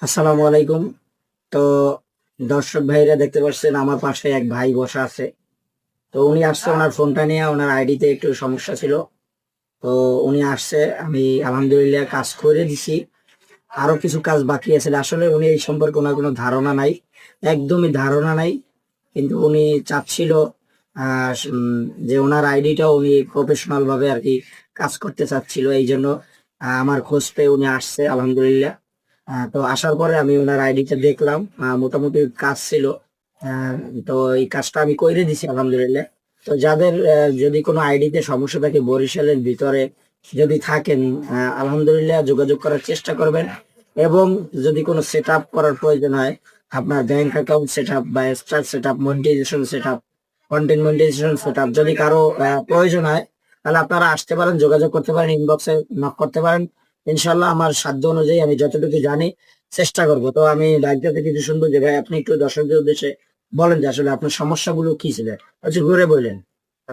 আসসালামু আলাইকুম। তো দর্শক ভাইরা দেখতে পাচ্ছেন আমার পাশে এক ভাই বসা আছে। তো উনি আসছে ওনার ফোনটা নিয়ে, ওনার আইডিতে একটু সমস্যা ছিল। তো উনি আসছে, আমি আলহামদুলিল্লাহ কাজ করে দিছি। আরো কিছু কাজ বাকি আছে। আসলে উনি এই সম্পর্কে ওনার কোনো ধারণা নাই, একদমই ধারণা নাই। কিন্তু উনি চাচ্ছিল যে ওনার আইডিটা উনি প্রফেশনাল ভাবে আর কি কাজ করতে চাচ্ছিল, এই জন্য আমার খোঁজ পেয়ে উনি আসছে আলহামদুলিল্লাহ। তো আসার পরে আমি ওনার আইডিটা দেখলাম, মোটামুটি কাজ ছিল। আহ, তো এই কাজটা আমি করে দিছি আলহামদুলিল্লাহ। তো যাদের যদি কোনো আইডিতে সমস্যা থাকে বরিশালের ভিতরে যদি থাকেন, আলহামদুলিল্লাহ যোগাযোগ করার চেষ্টা করবেন। এবং যদি কোনো সেট আপ করার প্রয়োজন হয়, আপনার ব্যাংক অ্যাকাউন্ট সেট আপ বা extra set up, monetization set up, content monetization set up যদি কারো প্রয়োজন হয়, তাহলে আপনারা আসতে পারেন, যোগাযোগ করতে পারেন, ইনবক্সে নক করতে পারেন। ইনশাল্লাহ আমার সাধ্য অনুযায়ী আমি যতটুকু জানি চেষ্টা করব। তো আমি ডাক্তার থেকে কিছু শুনবো যে ভাই আপনি একটু দর্শকদের উদ্দেশ্যে বলেন যে আসলে আপনার সমস্যাগুলো কি ছিল, আচ্ছা ঘুরে বললেন।